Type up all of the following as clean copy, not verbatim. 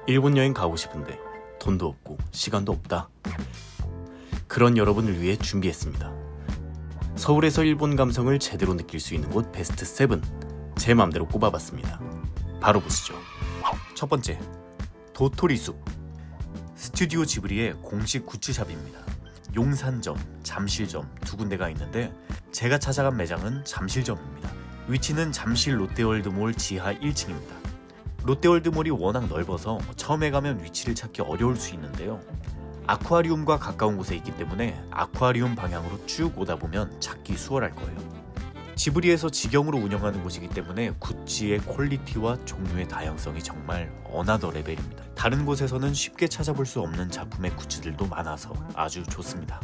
일본 여행 가고 싶은데 돈도 없고 시간도 없다. 그런 여러분을 위해 준비했습니다. 서울에서 일본 감성을 제대로 느낄 수 있는 곳 베스트 7, 제 맘대로 꼽아봤습니다. 바로 보시죠. 첫 번째, 도토리숲. 스튜디오 지브리의 공식 굿즈샵입니다. 용산점, 잠실점 두 군데가 있는데 제가 찾아간 매장은 잠실점입니다. 위치는 잠실 롯데월드몰 지하 1층입니다. 롯데월드몰이 워낙 넓어서 처음에 가면 위치를 찾기 어려울 수 있는데요. 아쿠아리움과 가까운 곳에 있기 때문에 아쿠아리움 방향으로 쭉 오다 보면 찾기 수월할 거예요. 지브리에서 직영으로 운영하는 곳이기 때문에 굿즈의 퀄리티와 종류의 다양성이 정말 어나더 레벨입니다. 다른 곳에서는 쉽게 찾아볼 수 없는 작품의 굿즈들도 많아서 아주 좋습니다.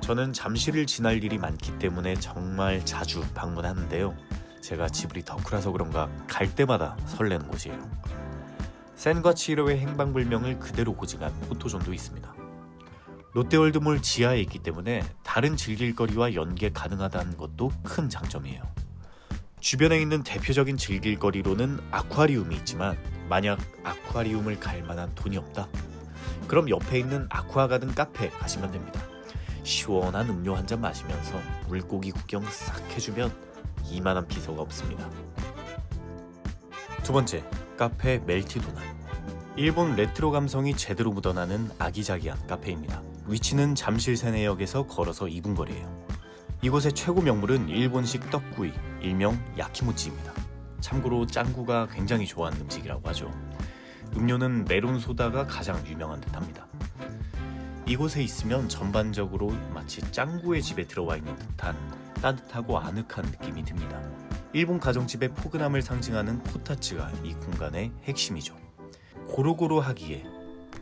저는 잠실을 지날 일이 많기 때문에 정말 자주 방문하는데요. 제가 지브리 덕후라서 그런가 갈 때마다 설레는 곳이에요. 센과 치히로의 행방불명을 그대로 고증한 포토존도 있습니다. 롯데월드몰 지하에 있기 때문에 다른 즐길거리와 연계 가능하다는 것도 큰 장점이에요. 주변에 있는 대표적인 즐길거리로는 아쿠아리움이 있지만 만약 아쿠아리움을 갈 만한 돈이 없다? 그럼 옆에 있는 아쿠아가든 카페에 가시면 됩니다. 시원한 음료 한 잔 마시면서 물고기 구경 싹 해주면 이만한 비서가 없습니다. 두 번째, 카페 멜티도나. 일본 레트로 감성이 제대로 묻어나는 아기자기한 카페입니다. 위치는 잠실 세내역에서 걸어서 2분 거리예요. 이곳의 최고 명물은 일본식 떡구이, 일명 야키모치입니다. 참고로 짱구가 굉장히 좋아하는 음식이라고 하죠. 음료는 메론 소다가 가장 유명한 듯합니다. 이곳에 있으면 전반적으로 마치 짱구의 집에 들어와 있는 듯한 따뜻하고 아늑한 느낌이 듭니다. 일본 가정집의 포근함을 상징하는 코타츠가 이 공간의 핵심이죠. 고루고루하기에,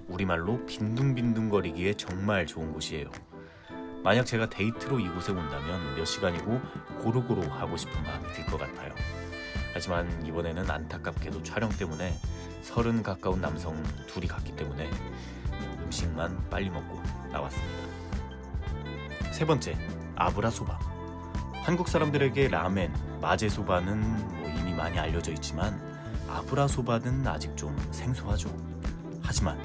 우리말로 빈둥빈둥거리기에 정말 좋은 곳이에요. 만약 제가 데이트로 이곳에 온다면 몇 시간이고 고루고루 하고 싶은 마음이 들 것 같아요. 하지만 이번에는 안타깝게도 촬영 때문에 30 가까운 남성 둘이 갔기 때문에 음식만 빨리 먹고 나왔습니다. 세 번째, 아브라소바. 한국 사람들에게 라멘, 마제소바는 이미 많이 알려져 있지만 아브라소바는 아직 좀 생소하죠. 하지만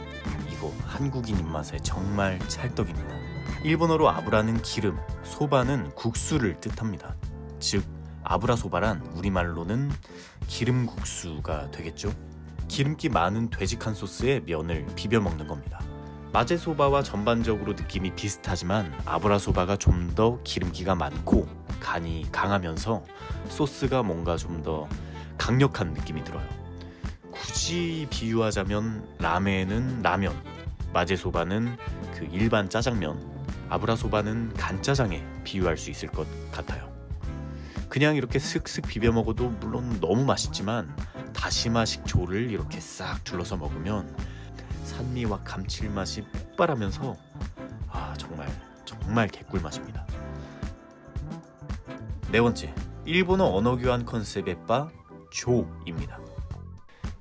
이거 한국인 입맛에 정말 찰떡입니다. 일본어로 아브라는 기름, 소바는 국수를 뜻합니다. 즉 아브라소바란 우리말로는 기름국수가 되겠죠. 기름기 많은 되직한 소스에 면을 비벼 먹는 겁니다. 마제소바와 전반적으로 느낌이 비슷하지만 아브라소바가 좀 더 기름기가 많고 간이 강하면서 소스가 뭔가 좀 더 강력한 느낌이 들어요. 굳이 비유하자면 라멘은 라면, 마제소바는 그 일반 짜장면, 아브라소바는 간짜장에 비유할 수 있을 것 같아요. 그냥 이렇게 슥슥 비벼 먹어도 물론 너무 맛있지만 다시마 식초를 이렇게 싹 둘러서 먹으면 산미와 감칠맛이 폭발하면서 정말 개꿀맛입니다. 네 번째, 일본어 언어교환 컨셉의 바 조입니다.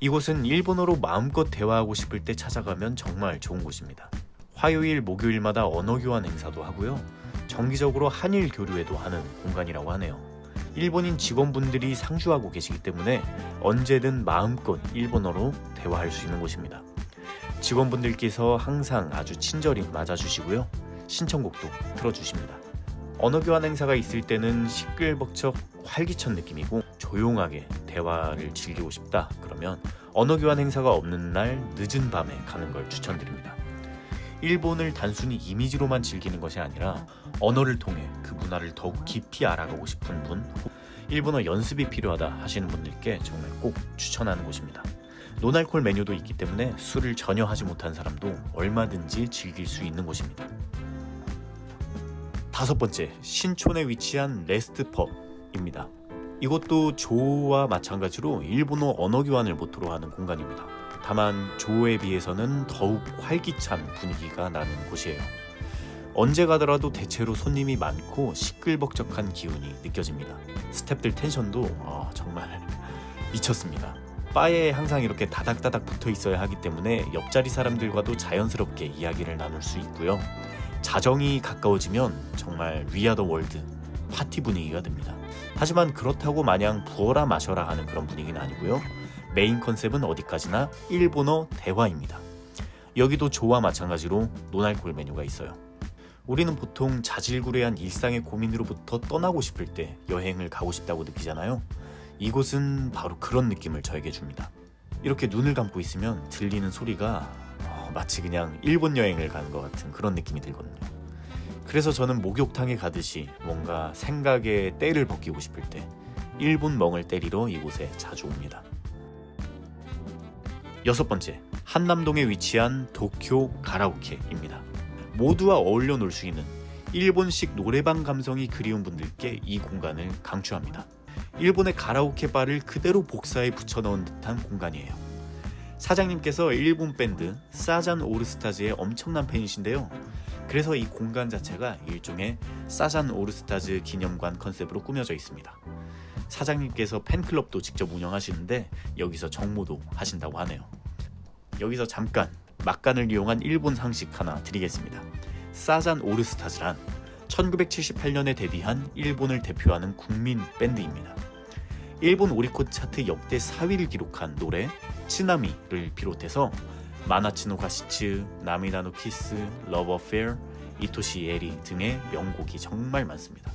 이곳은 일본어로 마음껏 대화하고 싶을 때 찾아가면 정말 좋은 곳입니다. 화요일, 목요일마다 언어교환 행사도 하고요. 정기적으로 한일 교류회도 하는 공간이라고 하네요. 일본인 직원분들이 상주하고 계시기 때문에 언제든 마음껏 일본어로 대화할 수 있는 곳입니다. 직원분들께서 항상 아주 친절히 맞아주시고요. 신청곡도 틀어주십니다. 언어교환 행사가 있을 때는 시끌벅적 활기찬 느낌이고 조용하게 대화를 즐기고 싶다 그러면 언어교환 행사가 없는 날 늦은 밤에 가는 걸 추천드립니다. 일본을 단순히 이미지로만 즐기는 것이 아니라 언어를 통해 그 문화를 더욱 깊이 알아가고 싶은 분, 일본어 연습이 필요하다 하시는 분들께 정말 꼭 추천하는 곳입니다. 노알콜 메뉴도 있기 때문에 술을 전혀 하지 못한 사람도 얼마든지 즐길 수 있는 곳입니다. 다섯 번째, 신촌에 위치한 레스트펍입니다. 이것도 조와 마찬가지로 일본어 언어교환을 모토로 하는 공간입니다. 다만 조에 비해서는 더욱 활기찬 분위기가 나는 곳이에요. 언제 가더라도 대체로 손님이 많고 시끌벅적한 기운이 느껴집니다. 스태프들 텐션도 정말 미쳤습니다. 바에 항상 이렇게 다닥다닥 붙어 있어야 하기 때문에 옆자리 사람들과도 자연스럽게 이야기를 나눌 수 있고요. 자정이 가까워지면 정말 위아더 월드 파티 분위기가 됩니다. 하지만 그렇다고 마냥 부어라 마셔라 하는 그런 분위기는 아니고요. 메인 컨셉은 어디까지나 일본어 대화입니다. 여기도 조와 마찬가지로 논알콜 메뉴가 있어요. 우리는 보통 자질구레한 일상의 고민으로부터 떠나고 싶을 때 여행을 가고 싶다고 느끼잖아요. 이곳은 바로 그런 느낌을 저에게 줍니다. 이렇게 눈을 감고 있으면 들리는 소리가 마치 그냥 일본 여행을 가는 것 같은 그런 느낌이 들거든요. 그래서 저는 목욕탕에 가듯이 뭔가 생각에 때를 벗기고 싶을 때 일본 멍을 때리러 이곳에 자주 옵니다. 6번째, 한남동에 위치한 도쿄 가라오케입니다. 모두와 어울려 놀 수 있는 일본식 노래방 감성이 그리운 분들께 이 공간을 강추합니다. 일본의 가라오케 바를 그대로 복사해 붙여넣은 듯한 공간이에요. 사장님께서 일본 밴드 사잔 오르스타즈의 엄청난 팬이신데요. 그래서 이 공간 자체가 일종의 사잔 오르스타즈 기념관 컨셉으로 꾸며져 있습니다. 사장님께서 팬클럽도 직접 운영하시는데 여기서 정모도 하신다고 하네요. 여기서 잠깐 막간을 이용한 일본 상식 하나 드리겠습니다. 사잔 오르스타즈란 1978년에 데뷔한 일본을 대표하는 국민 밴드입니다. 일본 오리콘 차트 역대 4위를 기록한 노래 치나미를 비롯해서 마나치노 가시츠, 나미다노 키스, 러브 어페어, 이토시 에리 등의 명곡이 정말 많습니다.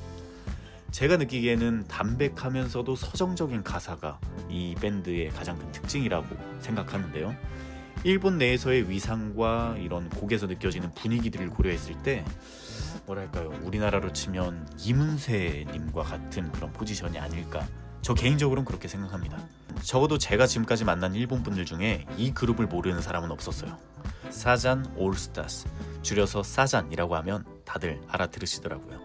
제가 느끼기에는 담백하면서도 서정적인 가사가 이 밴드의 가장 큰 특징이라고 생각하는데요. 일본 내에서의 위상과 이런 곡에서 느껴지는 분위기들을 고려했을 때 뭐랄까요, 우리나라로 치면 이문세님과 같은 그런 포지션이 아닐까, 저 개인적으로는 그렇게 생각합니다. 적어도 제가 지금까지 만난 일본 분들 중에 이 그룹을 모르는 사람은 없었어요. 사잔 올스타즈, 줄여서 사잔이라고 하면 다들 알아들으시더라고요.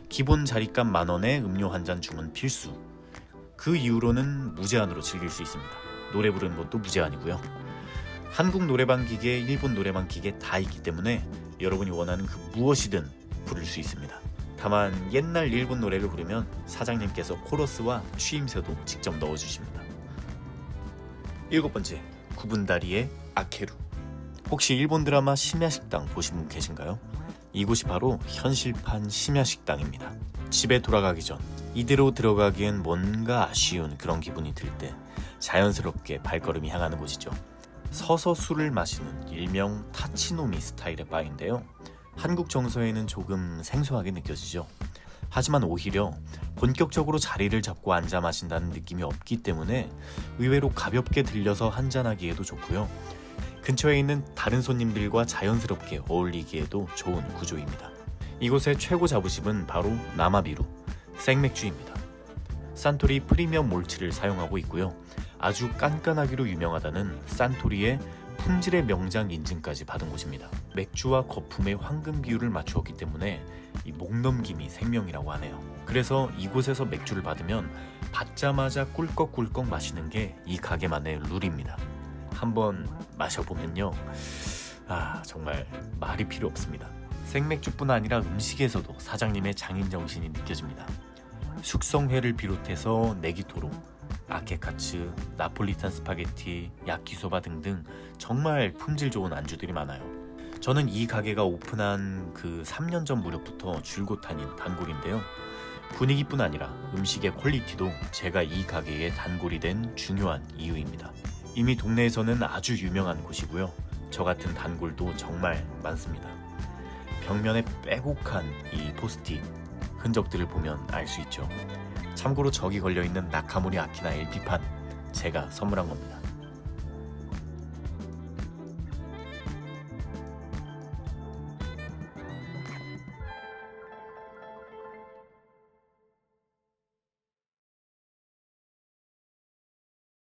기본 자리값 10,000원에 음료 한 잔 주문 필수. 그 이후로는 무제한으로 즐길 수 있습니다. 노래 부르는 것도 무제한이고요. 한국 노래방 기계, 일본 노래방 기계 다 있기 때문에 여러분이 원하는 그 무엇이든 부를 수 있습니다. 다만 옛날 일본 노래를 부르면 사장님께서 코러스와 추임새도 직접 넣어주십니다. 7번째, 구분다리의 아케루. 혹시 일본 드라마 심야식당 보신 분 계신가요? 이곳이 바로 현실판 심야식당입니다. 집에 돌아가기 전 이대로 들어가기엔 뭔가 아쉬운 그런 기분이 들 때 자연스럽게 발걸음이 향하는 곳이죠. 서서 술을 마시는 일명 타치노미 스타일의 바인데요. 한국 정서에는 조금 생소하게 느껴지죠. 하지만 오히려 본격적으로 자리를 잡고 앉아 마신다는 느낌이 없기 때문에 의외로 가볍게 들려서 한잔하기에도 좋고요. 근처에 있는 다른 손님들과 자연스럽게 어울리기에도 좋은 구조입니다. 이곳의 최고 자부심은 바로 나마비루, 생맥주입니다. 산토리 프리미엄 몰츠를 사용하고 있고요. 아주 깐깐하기로 유명하다는 산토리의 품질의 명장 인증까지 받은 곳입니다. 맥주와 거품의 황금 비율을 맞추었기 때문에 이 목넘김이 생명이라고 하네요. 그래서 이곳에서 맥주를 받으면 받자마자 꿀꺽꿀꺽 마시는 게 이 가게만의 룰입니다. 한번 마셔보면요, 정말 말이 필요 없습니다. 생맥주뿐 아니라 음식에서도 사장님의 장인정신이 느껴집니다. 숙성회를 비롯해서 네기토로, 아케카츠, 나폴리탄 스파게티, 야키소바 등등 정말 품질 좋은 안주들이 많아요. 저는 이 가게가 오픈한 그 3년 전 무렵부터 줄곧 다닌 단골인데요. 분위기뿐 아니라 음식의 퀄리티도 제가 이 가게의 단골이 된 중요한 이유입니다. 이미 동네에서는 아주 유명한 곳이고요. 저 같은 단골도 정말 많습니다. 벽면에 빼곡한 이 포스트잇 흔적들을 보면 알 수 있죠. 참고로 저기 걸려있는 나카모리 아키나 LP판 제가 선물한 겁니다.